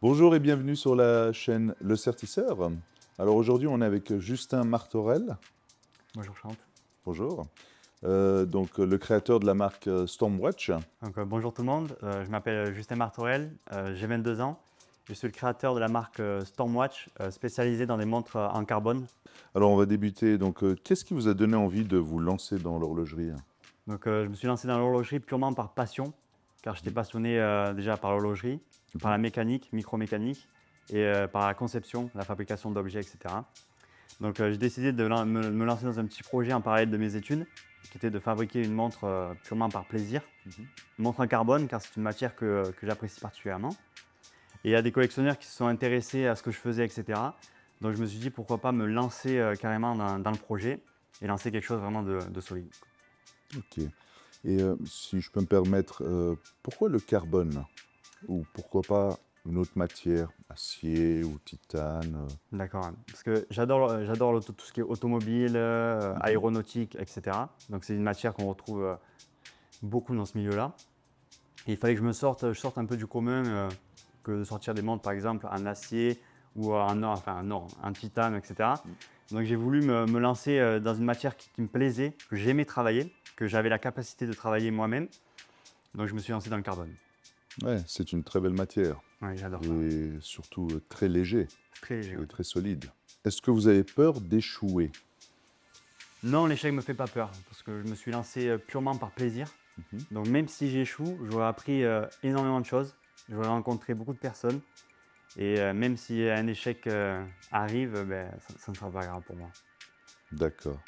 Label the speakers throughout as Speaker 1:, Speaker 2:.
Speaker 1: Bonjour et bienvenue sur la chaîne Le Certisseur. Alors aujourd'hui, on est avec Justin Martorell.
Speaker 2: Bonjour Charles.
Speaker 1: Bonjour. Le créateur de la marque Stormwatch.
Speaker 2: Bonjour tout le monde, je m'appelle Justin Martorell, j'ai 22 ans. Je suis le créateur de la marque Stormwatch, spécialisée dans des montres en carbone.
Speaker 1: Alors on va débuter. Qu'est-ce qui vous a donné envie de vous lancer dans l'horlogerie?
Speaker 2: Je me suis lancé dans l'horlogerie purement par passion, car j'étais passionné déjà par l'horlogerie, par la mécanique, micromécanique, et par la conception, la fabrication d'objets, etc. J'ai décidé de me lancer dans un petit projet en parallèle de mes études, qui était de fabriquer une montre purement par plaisir. Une montre en carbone, car c'est une matière que j'apprécie particulièrement. Et il y a des collectionneurs qui se sont intéressés à ce que je faisais, etc. Donc je me suis dit pourquoi pas me lancer carrément dans le projet et lancer quelque chose vraiment de solide.
Speaker 1: Ok. Si je peux me permettre, pourquoi le carbone? Ou pourquoi pas une autre matière, acier ou titane?
Speaker 2: D'accord, hein. Parce que j'adore tout ce qui est automobile, aéronautique, etc. Donc c'est une matière qu'on retrouve beaucoup dans ce milieu-là. Et il fallait que je sorte un peu du commun, que de sortir des montres par exemple en acier ou en or, en titane, etc. Donc j'ai voulu me lancer dans une matière qui me plaisait, que j'aimais travailler, que j'avais la capacité de travailler moi-même. Donc je me suis lancé dans le carbone.
Speaker 1: Ouais, c'est une très belle matière
Speaker 2: Ouais, j'adore ça.
Speaker 1: et surtout très léger
Speaker 2: C'est très léger.
Speaker 1: et
Speaker 2: Ouais.
Speaker 1: très solide. Est-ce que vous avez peur d'échouer?
Speaker 2: Non, l'échec ne me fait pas peur parce que je me suis lancé purement par plaisir.
Speaker 1: Mhm.
Speaker 2: Donc même si j'échoue, j'aurais appris énormément de choses. J'aurais rencontré beaucoup de personnes. Et même si un échec arrive, ça ne sera pas grave pour moi.
Speaker 1: D'accord.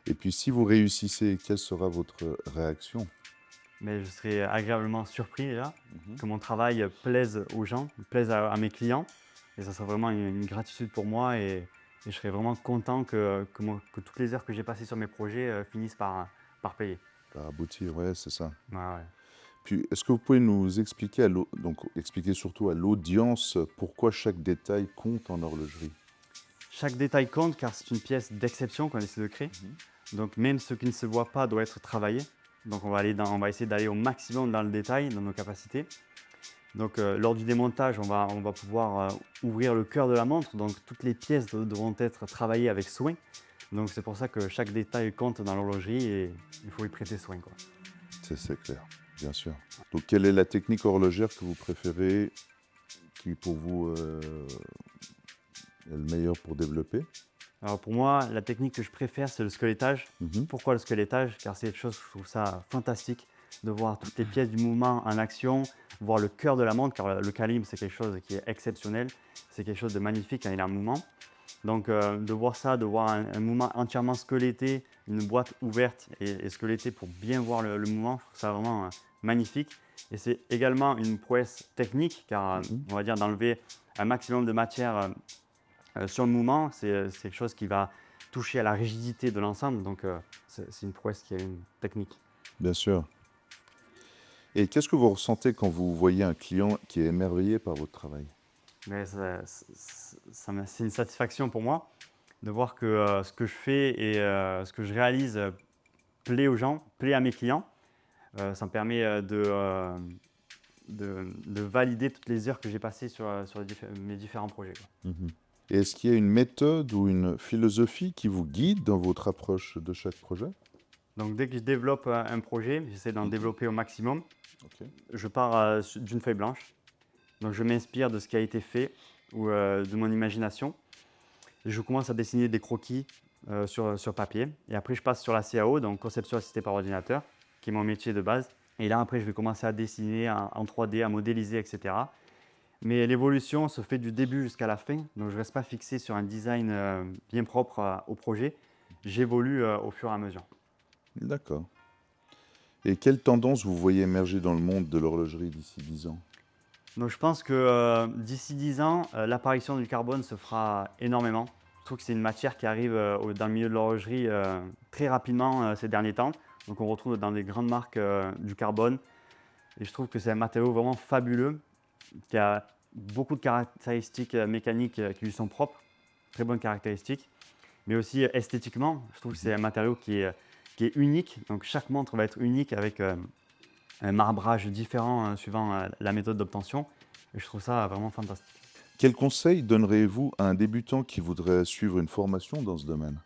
Speaker 1: Et puis si vous réussissez, quelle sera votre réaction?
Speaker 2: Mais je serai agréablement surpris déjà
Speaker 1: Mhm.
Speaker 2: que mon travail plaise aux gens, plaise à mes clients. Et ça sera vraiment une gratitude pour moi et je serai vraiment content que toutes les heures que j'ai passées sur mes projets finissent par payer.
Speaker 1: Par aboutir, ouais, c'est ça.
Speaker 2: Ouais, ouais.
Speaker 1: Puis est-ce que vous pouvez nous expliquer, expliquer surtout à l'audience pourquoi chaque détail compte en horlogerie?
Speaker 2: Chaque détail compte car c'est une pièce d'exception qu'on essaie de créer.
Speaker 1: Mhm.
Speaker 2: Donc même ce qui ne se voit pas doit être travaillé. Donc on va essayer d'aller au maximum dans le détail, dans nos capacités. Lors du démontage, on va pouvoir ouvrir le cœur de la montre. Donc toutes les pièces devront être travaillées avec soin. Donc c'est pour ça que chaque détail compte dans l'horlogerie et il faut y prêter soin, quoi.
Speaker 1: C'est clair, bien sûr. Donc quelle est la technique horlogère que vous préférez, qui pour vous est le meilleur pour développer?
Speaker 2: Alors pour moi, la technique que je préfère, c'est le squelettage.
Speaker 1: Mhm.
Speaker 2: Pourquoi le squelettage? Car c'est quelque chose, je trouve ça fantastique de voir toutes les pièces du mouvement en action, voir le cœur de la montre, car le calibre, c'est quelque chose qui est exceptionnel. C'est quelque chose de magnifique quand il est en mouvement. De voir ça, de voir un mouvement entièrement squeletté, une boîte ouverte et squelettée pour bien voir le mouvement, je trouve ça vraiment magnifique. Et c'est également une prouesse technique, car
Speaker 1: Mhm.
Speaker 2: on va dire d'enlever un maximum de matière sur le mouvement, c'est quelque chose qui va toucher à la rigidité de l'ensemble. C'est une prouesse qui a une technique.
Speaker 1: Bien sûr. Et qu'est-ce que vous ressentez quand vous voyez un client qui est émerveillé par votre travail?
Speaker 2: Mais c'est une satisfaction pour moi de voir que ce que je fais et ce que je réalise plaît aux gens, plaît à mes clients. Ça me permet de valider toutes les heures que j'ai passées sur mes différents projets, quoi.
Speaker 1: Mhm. Et est-ce qu'il y a une méthode ou une philosophie qui vous guide dans votre approche de chaque projet?
Speaker 2: Donc dès que je développe un projet, j'essaie d'en développer au maximum.
Speaker 1: Ok.
Speaker 2: Je pars d'une feuille blanche. Donc je m'inspire de ce qui a été fait ou de mon imagination. Je commence à dessiner des croquis sur papier. Et après, je passe sur la CAO, donc conception assistée par ordinateur, qui est mon métier de base. Et là, après, je vais commencer à dessiner en 3D, à modéliser, etc. Mais l'évolution se fait du début jusqu'à la fin. Donc je ne reste pas fixé sur un design bien propre au projet. J'évolue au fur et à mesure.
Speaker 1: D'accord. Et quelle tendance vous voyez émerger dans le monde de l'horlogerie d'ici 10 ans?
Speaker 2: Donc je pense que d'ici 10 ans, l'apparition du carbone se fera énormément. Je trouve que c'est une matière qui arrive dans le milieu de l'horlogerie très rapidement ces derniers temps. Donc on retrouve dans des grandes marques du carbone. Et je trouve que c'est un matériau vraiment fabuleux, qui a beaucoup de caractéristiques mécaniques qui lui sont propres, très bonnes caractéristiques. Mais aussi esthétiquement, je trouve que c'est un matériau qui est unique. Donc chaque montre va être unique avec un marbrage différent suivant la méthode d'obtention. Et je trouve ça vraiment fantastique.
Speaker 1: Quel conseil donneriez-vous à un débutant qui voudrait suivre une formation dans ce domaine?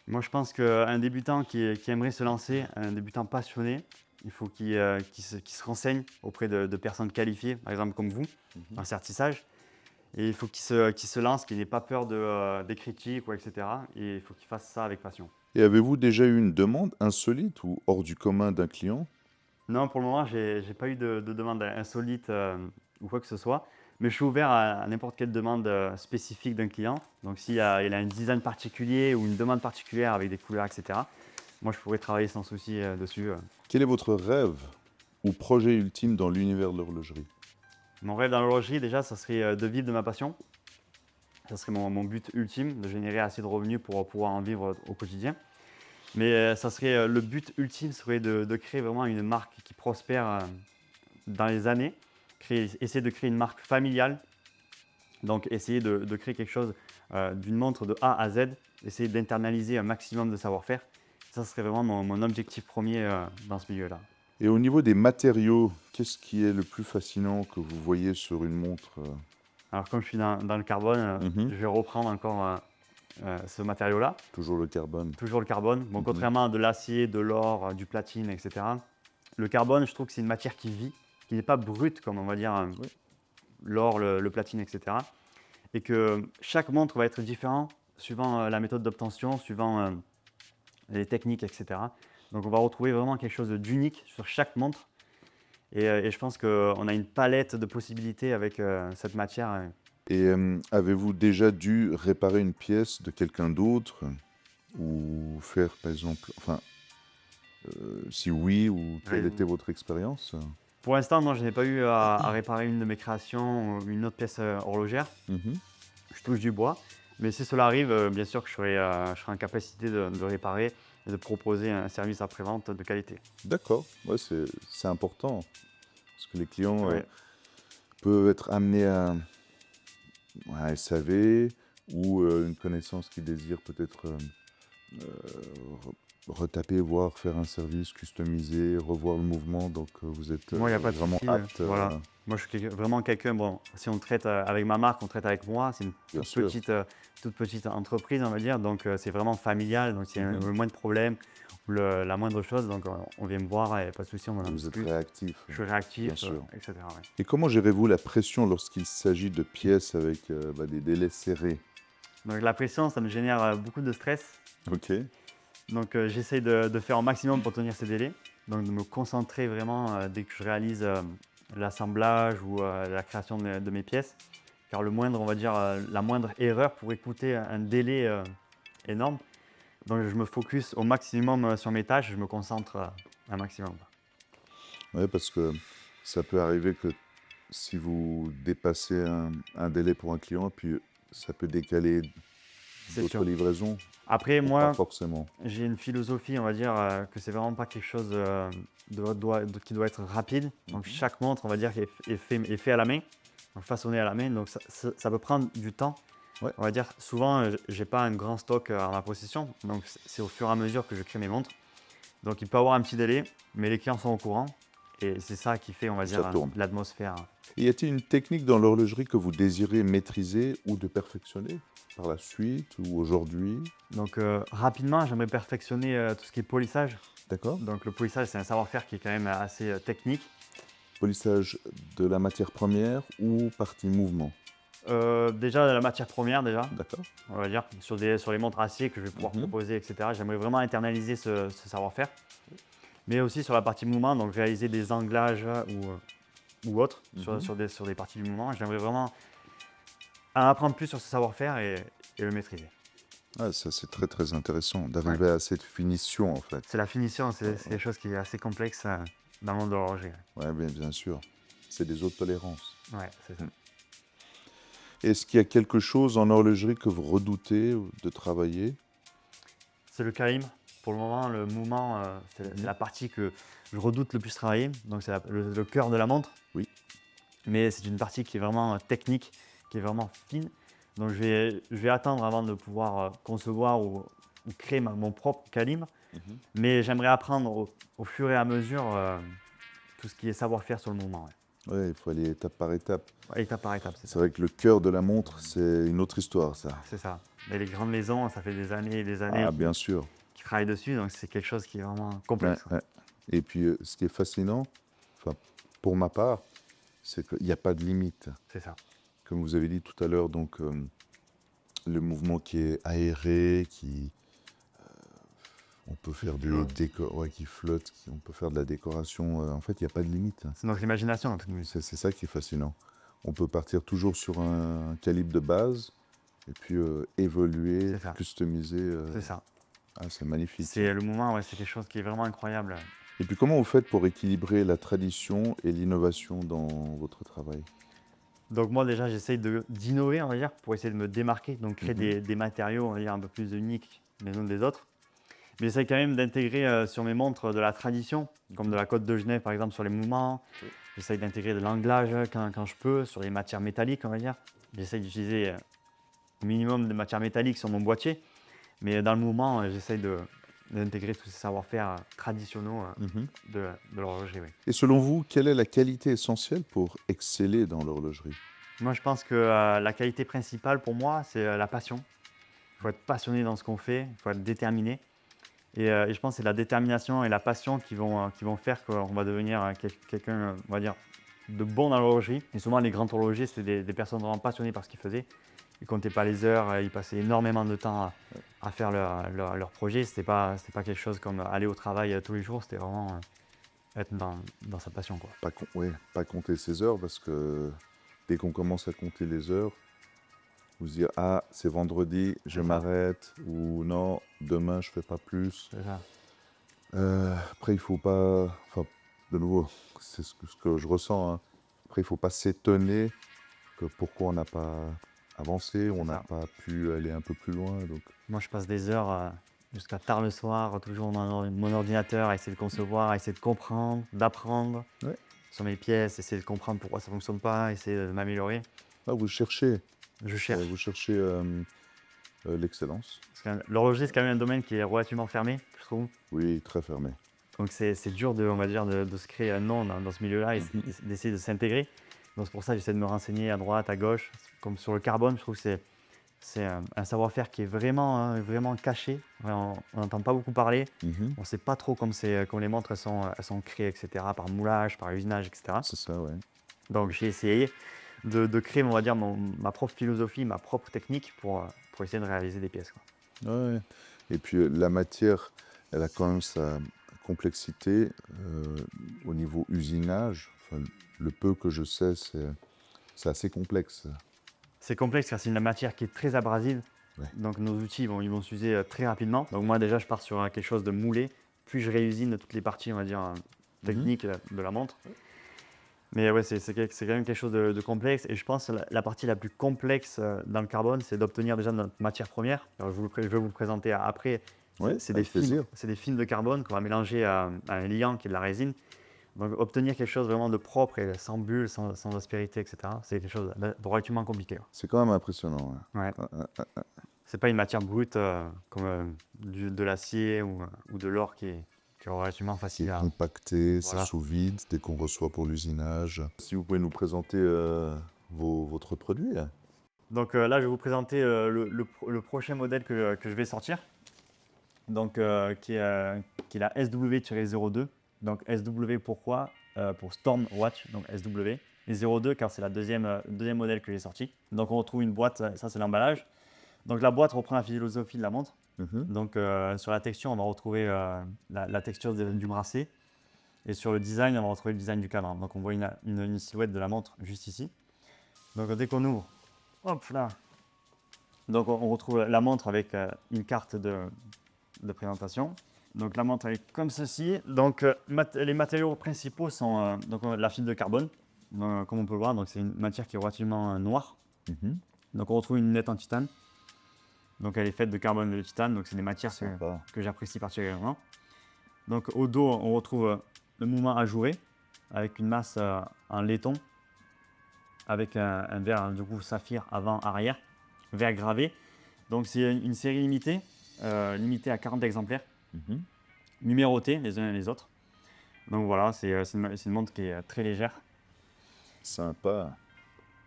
Speaker 2: Moi, je pense qu'un débutant qui aimerait se lancer, un débutant passionné, il faut qu'il se renseigne auprès de personnes qualifiées, par exemple comme vous,
Speaker 1: Mhm.
Speaker 2: en certissage. Et il faut qu'il se lance, qu'il n'ait pas peur des critiques, ou etc. Et il faut qu'il fasse ça avec passion.
Speaker 1: Et avez-vous déjà eu une demande insolite ou hors du commun d'un client?
Speaker 2: Non, pour le moment, j'ai pas eu de demande insolite ou quoi que ce soit. Mais je suis ouvert à n'importe quelle demande spécifique d'un client. Donc, s'il a, il a un design particulier ou une demande particulière avec des couleurs, etc., moi, je pourrais travailler sans souci dessus.
Speaker 1: Quel est votre rêve ou projet ultime dans l'univers de l'horlogerie?
Speaker 2: Mon rêve dans l'horlogerie, déjà, ça serait de vivre de ma passion. Ça serait mon but ultime, de générer assez de revenus pour pouvoir en vivre au quotidien. Mais ça serait, le but ultime serait de créer vraiment une marque qui prospère dans les années. Essayer de créer une marque familiale. Donc, essayer de créer quelque chose d'une montre de A à Z. Essayer d'internaliser un maximum de savoir-faire. Ça serait vraiment mon objectif premier dans ce milieu-là.
Speaker 1: Et au niveau des matériaux, qu'est-ce qui est le plus fascinant que vous voyez sur une montre?
Speaker 2: Alors, comme je suis dans le carbone,
Speaker 1: Mhm.
Speaker 2: je vais reprendre encore ce matériau-là.
Speaker 1: Toujours le carbone.
Speaker 2: Toujours le carbone. Bon, contrairement à de l'acier, de l'or, du platine, etc. Le carbone, je trouve que c'est une matière qui vit, qui n'est pas brute comme on va dire
Speaker 1: Oui.
Speaker 2: l'or, le platine, etc. Et que chaque montre va être différent suivant la méthode d'obtention, suivant les techniques, etc. Donc on va retrouver vraiment quelque chose d'unique sur chaque montre. Et je pense qu'on a une palette de possibilités avec cette matière.
Speaker 1: Et avez-vous déjà dû réparer une pièce de quelqu'un d'autre ou faire, par exemple, enfin, si oui, ou quelle était votre expérience?
Speaker 2: Pour l'instant, non, je n'ai pas eu à réparer une de mes créations ou une autre pièce horlogère.
Speaker 1: Mhm.
Speaker 2: Je touche du bois. Mais si cela arrive, bien sûr que je serai en capacité de réparer et de proposer un service après-vente de qualité.
Speaker 1: D'accord, ouais, c'est important, parce que les clients
Speaker 2: Ouais,
Speaker 1: peuvent être amenés à un SAV ou une connaissance qu'ils désirent peut-être retaper, voire faire un service customisé, revoir le mouvement, donc vous êtes
Speaker 2: moi, il n'y a pas de
Speaker 1: vraiment
Speaker 2: souci.
Speaker 1: apte,
Speaker 2: Voilà. Moi, je suis vraiment quelqu'un, bon, si on traite avec ma marque, on traite avec moi. C'est une
Speaker 1: bien sûr.
Speaker 2: toute petite entreprise, on va dire. Donc, c'est vraiment familial. Donc, s'il y a
Speaker 1: Mhm.
Speaker 2: le moindre problème ou la moindre chose, donc on vient me voir et pas de souci, on en
Speaker 1: Vous êtes
Speaker 2: discute.
Speaker 1: réactif,
Speaker 2: Je suis
Speaker 1: bien
Speaker 2: réactif,
Speaker 1: sûr.
Speaker 2: etc. Ouais.
Speaker 1: Et comment gérez-vous la pression lorsqu'il s'agit de pièces avec des délais serrés?
Speaker 2: Donc, la pression, ça me génère beaucoup de stress.
Speaker 1: Ok.
Speaker 2: Donc, j'essaye de faire au maximum pour tenir ces délais. Donc, de me concentrer vraiment dès que je réalise l'assemblage ou la création de mes pièces. Car le moindre, on va dire, la moindre erreur pourrait coûter un délai énorme. Donc, je me focus au maximum sur mes tâches, je me concentre un maximum.
Speaker 1: Ouais, parce que ça peut arriver que si vous dépassez un délai pour un client, puis ça peut décaler
Speaker 2: C'est
Speaker 1: d'autres
Speaker 2: sûr.
Speaker 1: livraisons,
Speaker 2: Après,
Speaker 1: ou pas
Speaker 2: moi,
Speaker 1: forcément.
Speaker 2: j'ai une philosophie, on va dire, que c'est vraiment pas quelque chose qui doit être rapide. Donc,
Speaker 1: Mhm.
Speaker 2: chaque montre, on va dire, est fait à la main, donc façonné à la main. Donc, ça peut prendre du temps.
Speaker 1: Ouais.
Speaker 2: On va dire, souvent, j'ai pas un grand stock en ma possession. Donc, c'est au fur et à mesure que je crée mes montres. Donc, il peut y avoir un petit délai, mais les clients sont au courant. Et c'est ça qui fait, on va
Speaker 1: Ça
Speaker 2: dire,
Speaker 1: tourne.
Speaker 2: l'atmosphère.
Speaker 1: Et y a-t-il une technique dans l'horlogerie que vous désirez maîtriser ou de perfectionner par la suite ou aujourd'hui?
Speaker 2: Donc, rapidement, j'aimerais perfectionner tout ce qui est polissage.
Speaker 1: D'accord?
Speaker 2: Donc, le polissage, c'est un savoir-faire qui est quand même assez technique.
Speaker 1: Polissage de la matière première ou partie mouvement?
Speaker 2: Déjà, la matière première, déjà,
Speaker 1: D'accord?
Speaker 2: on va dire, sur les montres acier que je vais pouvoir
Speaker 1: Mhm.
Speaker 2: proposer, etc. J'aimerais vraiment internaliser ce savoir-faire. Mais aussi sur la partie mouvement, donc réaliser des anglages ou autres
Speaker 1: Mhm.
Speaker 2: sur des parties du mouvement. J'aimerais vraiment en apprendre plus sur ce savoir-faire et le maîtriser.
Speaker 1: Ah, ça c'est très très intéressant
Speaker 2: Ouais.
Speaker 1: d'arriver à cette finition en fait.
Speaker 2: C'est la finition, c'est quelque chose qui est assez complexe dans le monde de l'horlogerie.
Speaker 1: Ouais, bien sûr. C'est des autres tolérances.
Speaker 2: Ouais, c'est ça.
Speaker 1: Est-ce qu'il y a quelque chose en horlogerie que vous redoutez de travailler?
Speaker 2: C'est le calibre. Pour le moment, le mouvement, c'est la partie que je redoute le plus travailler. Donc, c'est le cœur de la montre.
Speaker 1: Oui.
Speaker 2: Mais c'est une partie qui est vraiment technique, qui est vraiment fine. Donc, je vais attendre avant de pouvoir concevoir ou créer mon propre calibre. Mais j'aimerais apprendre au fur et à mesure tout ce qui est savoir-faire sur le mouvement. Ouais.
Speaker 1: Ouais, il faut aller étape par étape.
Speaker 2: étape par étape, c'est
Speaker 1: C'est
Speaker 2: ça.
Speaker 1: vrai que le cœur de la montre, c'est une autre histoire, ça.
Speaker 2: C'est ça. Mais les grandes maisons, ça fait des années et des années
Speaker 1: Ah, bien sûr.
Speaker 2: qui travaillent dessus, donc c'est quelque chose qui est vraiment
Speaker 1: Ouais,
Speaker 2: complexe.
Speaker 1: ouais. Et puis, ce qui est fascinant, enfin, pour ma part, c'est qu'il n'y a pas de limite.
Speaker 2: C'est ça.
Speaker 1: Comme vous avez dit tout à l'heure, donc le mouvement qui est aéré, on peut faire des décors, ouais, qui flotte, on peut faire de la décoration. En fait, il n'y a pas de limite.
Speaker 2: C'est notre imagination, un truc.
Speaker 1: C'est ça qui est fascinant. On peut partir toujours sur un calibre de base et puis évoluer,
Speaker 2: C'est ça.
Speaker 1: customiser.
Speaker 2: C'est ça.
Speaker 1: Ah, c'est magnifique.
Speaker 2: C'est le moment, ouais, c'est quelque chose qui est vraiment incroyable.
Speaker 1: Et puis comment vous faites pour équilibrer la tradition et l'innovation dans votre travail?
Speaker 2: Donc moi déjà j'essaye d'innover, on va dire, pour essayer de me démarquer, donc créer
Speaker 1: Mhm.
Speaker 2: des matériaux, on va dire, un peu plus uniques les uns des autres. Mais j'essaye quand même d'intégrer sur mes montres de la tradition, comme de la Côte de Genève par exemple sur les mouvements.
Speaker 1: Oui.
Speaker 2: J'essaye d'intégrer de l'anglage quand je peux, sur les matières métalliques, on va dire. J'essaye d'utiliser au minimum de matières métalliques sur mon boîtier. Mais dans le mouvement, j'essaye d'intégrer tous ces savoir-faire traditionnels
Speaker 1: Mhm.
Speaker 2: de l'horlogerie. Oui.
Speaker 1: Et selon vous, quelle est la qualité essentielle pour exceller dans l'horlogerie?
Speaker 2: Moi, je pense que la qualité principale pour moi, c'est la passion. Il faut être passionné dans ce qu'on fait, il faut être déterminé. Et je pense que c'est la détermination et la passion qui vont faire qu'on va devenir quelqu'un, on va dire, de bon dans l'horlogerie. Et souvent, les grands horlogers, c'est des personnes vraiment passionnées par ce qu'ils faisaient. Ils ne comptaient pas les heures, ils passaient énormément de temps à faire leur projet. Ce n'était pas quelque chose comme aller au travail tous les jours, c'était vraiment être dans sa passion, quoi.
Speaker 1: Ouais, pas compter ses heures parce que dès qu'on commence à compter les heures, vous se dire ah c'est vendredi, je
Speaker 2: C'est ça.
Speaker 1: m'arrête ou non demain je fais pas plus.
Speaker 2: C'est ça.
Speaker 1: Après il faut pas, enfin de nouveau c'est ce que je ressens. Hein. Après il faut pas s'étonner que pourquoi on n'a pas avancé, on
Speaker 2: C'est
Speaker 1: n'a
Speaker 2: ça.
Speaker 1: pas pu aller un peu plus loin. Donc
Speaker 2: Moi, je passe des heures jusqu'à tard le soir, toujours dans mon ordinateur, à essayer de concevoir, à essayer de comprendre, d'apprendre
Speaker 1: ouais.
Speaker 2: sur mes pièces, essayer de comprendre pourquoi ça ne fonctionne pas, essayer de m'améliorer.
Speaker 1: Ah,
Speaker 2: Je cherche.
Speaker 1: vous cherchez l'excellence.
Speaker 2: Parce que l'horlogerie, c'est quand même un domaine qui est relativement fermé, je trouve.
Speaker 1: Oui, très fermé.
Speaker 2: Donc c'est dur on va dire, de se créer un nom dans ce milieu-là et
Speaker 1: Mhm.
Speaker 2: d'essayer de s'intégrer. Donc c'est pour ça que j'essaie de me renseigner à droite, à gauche. Comme sur le carbone, je trouve que c'est un savoir-faire qui est vraiment, hein, vraiment caché. On n'entend pas beaucoup parler.
Speaker 1: Mhm.
Speaker 2: On ne sait pas trop comme les montres elles sont créées, etc., par moulage, par usinage, etc.
Speaker 1: C'est ça, ouais.
Speaker 2: Donc j'ai essayé de créer, on va dire, ma propre philosophie, ma propre technique pour essayer de réaliser des pièces, quoi.
Speaker 1: Ouais. Et puis la matière, elle a quand même sa complexité au niveau usinage. Enfin, le peu que je sais, c'est assez complexe.
Speaker 2: C'est complexe car c'est une matière qui est très abrasive.
Speaker 1: Ouais.
Speaker 2: Donc nos outils ils vont s'user très rapidement. Donc moi déjà je pars sur quelque chose de moulé, puis je réusine toutes les parties on va dire techniques de la montre. Mais ouais c'est quand même quelque chose de complexe et je pense que la partie la plus complexe dans le carbone c'est d'obtenir déjà notre matière première. Alors, je vais vous le présenter après.
Speaker 1: Ouais,
Speaker 2: C'est
Speaker 1: avec plaisir.
Speaker 2: des films de carbone qu'on va mélanger à un liant qui est de la résine. Donc obtenir quelque chose vraiment de propre et sans bulles, sans aspérité, etc. C'est quelque chose de relativement compliqué.
Speaker 1: C'est quand même impressionnant.
Speaker 2: Ouais.
Speaker 1: Ouais.
Speaker 2: C'est pas une matière brute comme de l'acier ou de l'or qui est relativement
Speaker 1: Qui
Speaker 2: facile
Speaker 1: est
Speaker 2: à.
Speaker 1: compacté,
Speaker 2: Voilà.
Speaker 1: c'est sous vide dès qu'on reçoit pour l'usinage. Si vous pouvez nous présenter votre produit. Là.
Speaker 2: Donc là, je vais vous présenter le prochain modèle que je vais sortir. Donc qui est la SW-02. Donc SW pourquoi pour Stormwatch, donc SW. Et 02 car c'est la deuxième modèle que j'ai sorti. Donc on retrouve une boîte, ça c'est l'emballage. Donc la boîte reprend la philosophie de la montre. Donc sur la texture, on va retrouver la texture du bracelet. Et sur le design, on va retrouver le design du cadran. Donc on voit une silhouette de la montre juste ici. Donc dès qu'on ouvre, hop là. Donc on retrouve la montre avec une carte de présentation. Donc la montre elle est comme ceci. Donc les matériaux principaux sont donc, la fibre de carbone. Donc, comme on peut le voir, donc c'est une matière qui est relativement noire. Donc on retrouve une lunette en titane. Donc elle est faite de carbone et de titane, donc c'est des matières que j'apprécie particulièrement. Donc au dos, on retrouve le mouvement ajouré avec une masse en laiton, avec un verre du coup saphir avant-arrière, verre gravé. Donc c'est une série limitée, limitée à 40 exemplaires, numérotés les uns et les autres. Donc voilà, c'est une montre qui est très légère.
Speaker 1: Sympa.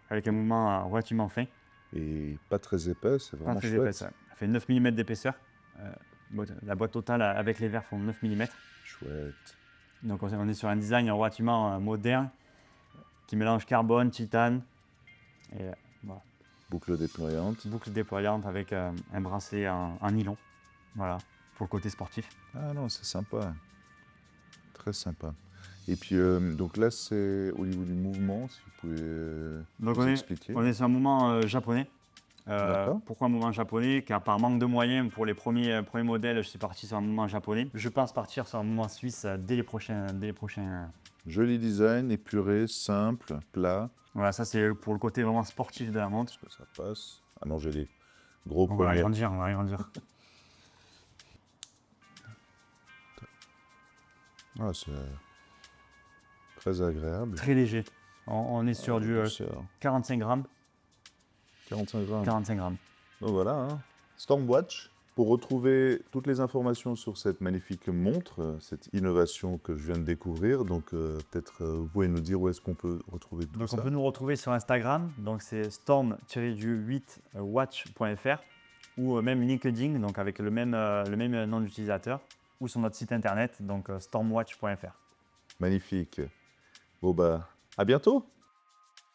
Speaker 2: avec un mouvement relativement fin.
Speaker 1: Et pas très épais, c'est
Speaker 2: Pas
Speaker 1: vraiment
Speaker 2: très
Speaker 1: chouette.
Speaker 2: épais, ça fait 9 mm d'épaisseur. La boîte totale avec les verres font 9 mm.
Speaker 1: Chouette.
Speaker 2: Donc on est sur un design relativement moderne qui mélange carbone, titane et voilà.
Speaker 1: Boucle déployante.
Speaker 2: Boucle déployante avec un bracelet en nylon. Voilà, pour le côté sportif.
Speaker 1: Ah non, c'est sympa. Très sympa. Et puis, donc là, c'est au niveau du mouvement, si vous pouvez
Speaker 2: Donc
Speaker 1: nous expliquer.
Speaker 2: on est sur un mouvement japonais.
Speaker 1: D'accord.
Speaker 2: Pourquoi un mouvement japonais? Car par manque de moyens pour les premiers modèles, je suis parti sur un mouvement japonais. Je pense partir sur un mouvement suisse dès les prochains.
Speaker 1: Joli design, épuré, simple, plat.
Speaker 2: Voilà, ça c'est pour le côté vraiment sportif de la montre.
Speaker 1: Est-ce que ça passe? Ah non, j'ai des gros
Speaker 2: On va
Speaker 1: poignets.
Speaker 2: agrandir, on va agrandir.
Speaker 1: Ah, c'est très agréable.
Speaker 2: Très léger. On est sur du
Speaker 1: Douceur.
Speaker 2: 45 grammes.
Speaker 1: 45 grammes.
Speaker 2: 45 grammes.
Speaker 1: Donc voilà, hein. Stormwatch. Pour retrouver toutes les informations sur cette magnifique montre, cette innovation que je viens de découvrir, donc peut-être vous pouvez nous dire où est-ce qu'on peut retrouver tout
Speaker 2: Donc
Speaker 1: ça.
Speaker 2: on peut nous retrouver sur Instagram, donc c'est storm-8watch.fr ou même LinkedIn, donc avec le même nom d'utilisateur, ou sur notre site internet, donc stormwatch.fr.
Speaker 1: Magnifique. Bon bah, à bientôt.